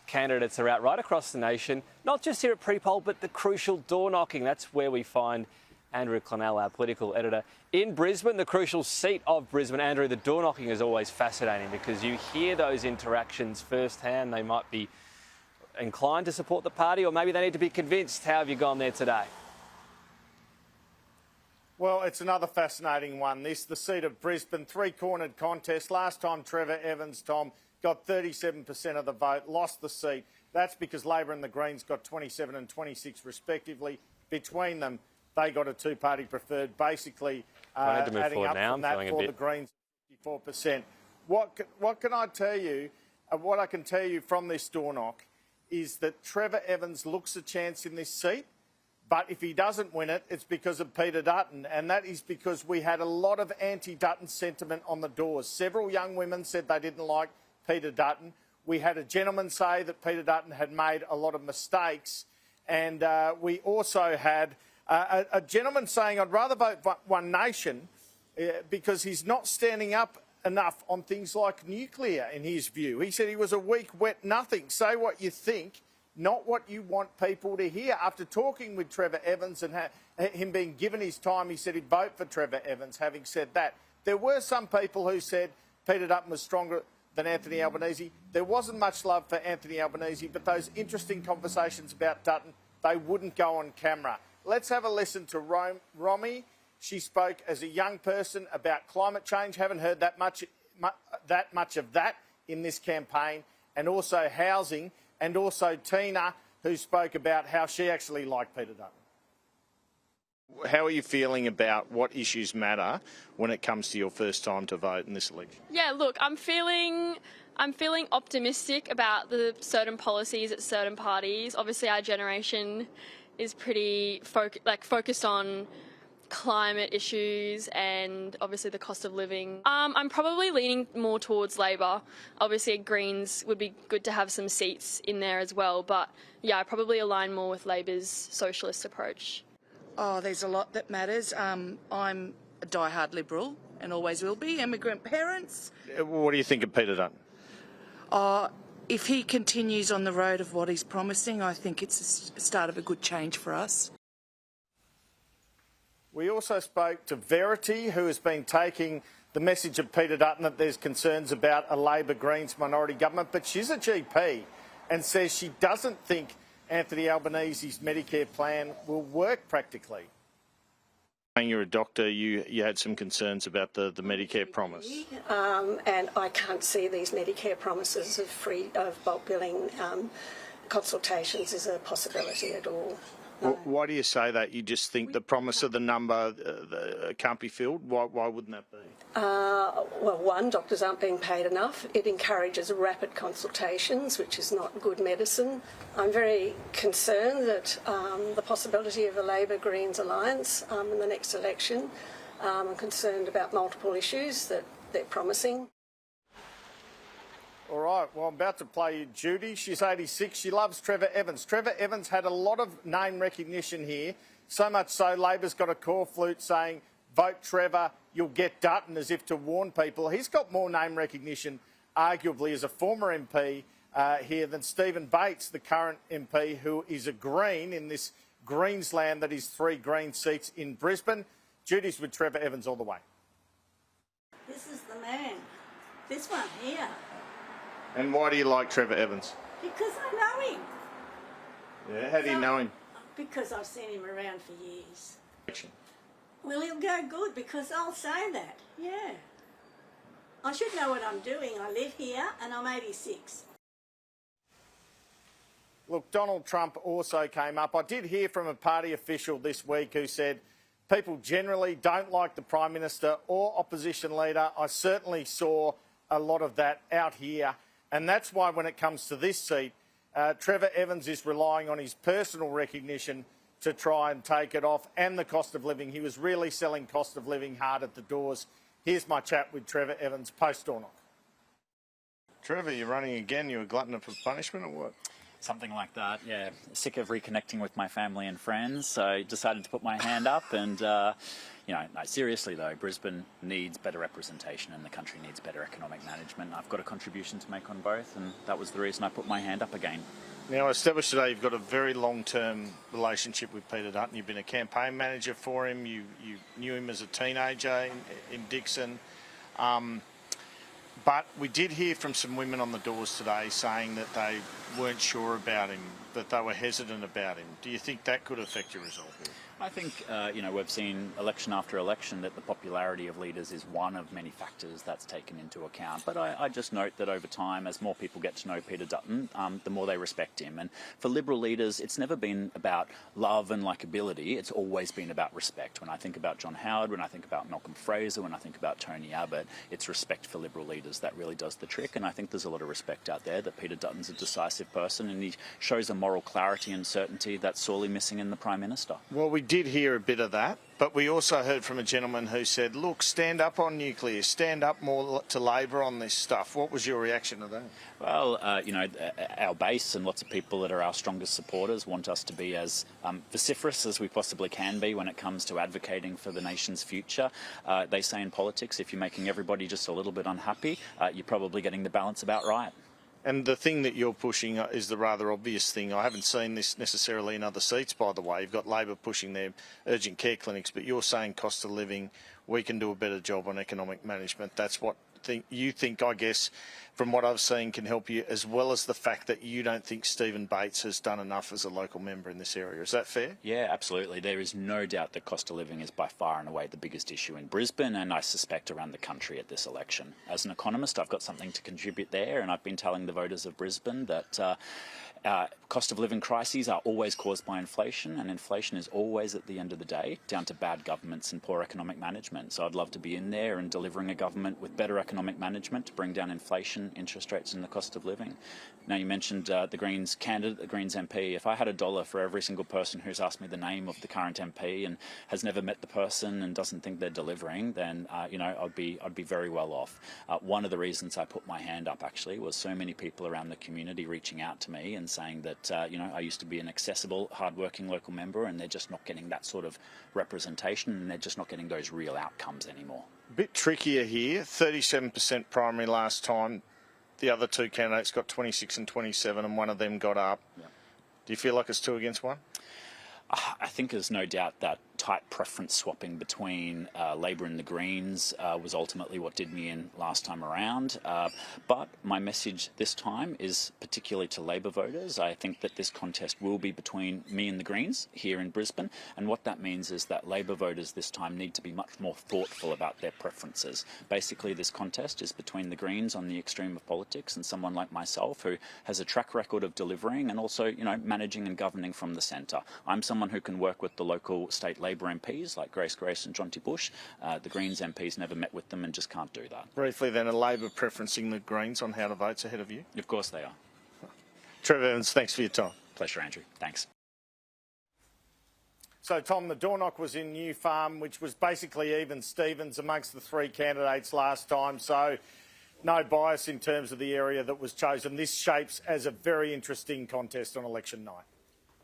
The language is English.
candidates are out right across the nation, not just here at pre-poll, but the crucial door knocking. That's where we find Andrew Clennell, our political editor in Brisbane, the crucial seat of Brisbane. Andrew, the door knocking is always fascinating because you hear those interactions firsthand. They might be inclined to support the party, or maybe they need to be convinced. How have you gone there today? Well, it's another fascinating one. This, the seat of Brisbane, three-cornered contest. Last time Trevor Evans, Tom, got 37% of the vote, lost the seat. That's because Labor and the Greens got 27 and 26 respectively. Between them, they got a two-party preferred, basically adding up from that for the Greens, 54%. What can I tell you? What I can tell you from this door knock is that Trevor Evans looks a chance in this seat. But if he doesn't win it, it's because of Peter Dutton. And that is because we had a lot of anti-Dutton sentiment on the doors. Several young women said they didn't like Peter Dutton. We had a gentleman say that Peter Dutton had made a lot of mistakes. And we also had a gentleman saying, I'd rather vote One Nation because he's not standing up enough on things like nuclear, in his view. He said he was a weak, wet nothing. Say what you think, not what you want people to hear. After talking with Trevor Evans and him being given his time, he said he'd vote for Trevor Evans. Having said that, there were some people who said Peter Dutton was stronger than Anthony Albanese. There wasn't much love for Anthony Albanese, but those interesting conversations about Dutton, they wouldn't go on camera. Let's have a listen to Romy. She spoke as a young person about climate change. Haven't heard that much of that in this campaign. And also housing. And also Tina, who spoke about how she actually liked Peter Dutton. How are you feeling about what issues matter when it comes to your first time to vote in this election? Yeah, look, I'm feeling optimistic about the certain policies at certain parties. Obviously, our generation is pretty focused on climate issues and obviously the cost of living. I'm probably leaning more towards Labor. Obviously Greens would be good to have some seats in there as well, but yeah, I probably align more with Labor's socialist approach. Oh, there's a lot that matters. I'm a diehard Liberal and always will be. Immigrant parents. What do you think of Peter Dutton? If he continues on the road of what he's promising, I think it's a start of a good change for us. We also spoke to Verity, who has been taking the message of Peter Dutton that there's concerns about a Labor-Greens minority government, but she's a GP and says she doesn't think Anthony Albanese's Medicare plan will work practically. You're a doctor, you had some concerns about the Medicare promise. And I can't see these Medicare promises of bulk billing consultations as a possibility at all. No. Why do you say that? You just think the promise of the number can't be filled? Why wouldn't that be? Well, one, doctors aren't being paid enough. It encourages rapid consultations, which is not good medicine. I'm very concerned that the possibility of a Labor-Greens alliance in the next election. I'm concerned about multiple issues that they're promising. All right, well, I'm about to play you Judy. She's 86. She loves Trevor Evans. Trevor Evans had a lot of name recognition here, so much so Labor's got a call flute saying, vote Trevor, you'll get Dutton, as if to warn people. He's got more name recognition, arguably, as a former MP here than Stephen Bates, the current MP, who is a Green in this Greensland that is 3 Green seats in Brisbane. Judy's with Trevor Evans all the way. This is the man. This one here. And why do you like Trevor Evans? Because I know him. Yeah, how do you know him? Because I've seen him around for years. Well, he'll go good because I'll say that, yeah. I should know what I'm doing. I live here and I'm 86. Look, Donald Trump also came up. I did hear from a party official this week who said people generally don't like the Prime Minister or opposition leader. I certainly saw a lot of that out here. And that's why when it comes to this seat, Trevor Evans is relying on his personal recognition to try and take it off, and the cost of living. He was really selling cost of living hard at the doors. Here's my chat with Trevor Evans post-door knock. Trevor, you're running again. You a glutton for punishment or what? Something like that, yeah. Sick of reconnecting with my family and friends, so I decided to put my hand up and, you know, no, seriously though, Brisbane needs better representation and the country needs better economic management. I've got a contribution to make on both, and that was the reason I put my hand up again. Now, established today, you've got a very long-term relationship with Peter Dutton. You've been a campaign manager for him. You knew him as a teenager in Dixon. But we did hear from some women on the doors today saying that they weren't sure about him, that they were hesitant about him. Do you think that could affect your result here? I think, you know, we've seen election after election that the popularity of leaders is one of many factors that's taken into account. But I just note that over time, as more people get to know Peter Dutton, the more they respect him. And for Liberal leaders, it's never been about love and likeability. It's always been about respect. When I think about John Howard, when I think about Malcolm Fraser, when I think about Tony Abbott, it's respect for Liberal leaders that really does the trick. And I think there's a lot of respect out there that Peter Dutton's a decisive person, and he shows a moral clarity and certainty that's sorely missing in the Prime Minister. Well, we did hear a bit of that, but we also heard from a gentleman who said, look, stand up on nuclear, stand up more to Labor on this stuff. What was your reaction to that? Well, you know, our base and lots of people that are our strongest supporters want us to be as vociferous as we possibly can be when it comes to advocating for the nation's future. They say in politics, if you're making everybody just a little bit unhappy, you're probably getting the balance about right. And the thing that you're pushing is the rather obvious thing. I haven't seen this necessarily in other seats, by the way. You've got Labor pushing their urgent care clinics, but you're saying cost of living, we can do a better job on economic management. That's what you think, I guess, from what I've seen, can help you, as well as the fact that you don't think Stephen Bates has done enough as a local member in this area. Is that fair? Yeah, absolutely. There is no doubt that cost of living is by far and away the biggest issue in Brisbane, and I suspect around the country at this election. As an economist, I've got something to contribute there, and I've been telling the voters of Brisbane that cost of living crises are always caused by inflation, and inflation is always, at the end of the day, down to bad governments and poor economic management. So I'd love to be in there and delivering a government with better economic management to bring down inflation, interest rates and the cost of living. Now, you mentioned the Greens candidate, the Greens MP. If I had $1 for every single person who's asked me the name of the current MP and has never met the person and doesn't think they're delivering, then you know, I'd be very well off. One of the reasons I put my hand up actually was so many people around the community reaching out to me and saying that you know, I used to be an accessible, hard-working local member, and they're just not getting that sort of representation, and they're just not getting those real outcomes anymore. A bit trickier here. 37% primary last time. The other two candidates got 26 and 27, and one of them got up. Yep. Do you feel like it's 2 against 1? I think there's no doubt that tight preference swapping between Labor and the Greens was ultimately what did me in last time around. But my message this time is particularly to Labor voters. I think that this contest will be between me and the Greens here in Brisbane. And what that means is that Labor voters this time need to be much more thoughtful about their preferences. Basically, this contest is between the Greens on the extreme of politics and someone like myself who has a track record of delivering and also, you know, managing and governing from the centre. I'm someone who can work with the local state Labor MPs like Grace and Jonty Bush. The Greens MPs never met with them and just can't do that. Briefly then, are Labor preferencing the Greens on how to vote's ahead of you? Of course they are. Trevor Evans, thanks for your time. Pleasure, Andrew. Thanks. So, Tom, the door knock was in New Farm, which was basically even Stevens amongst the 3 candidates last time. So, no bias in terms of the area that was chosen. This shapes as a very interesting contest on election night.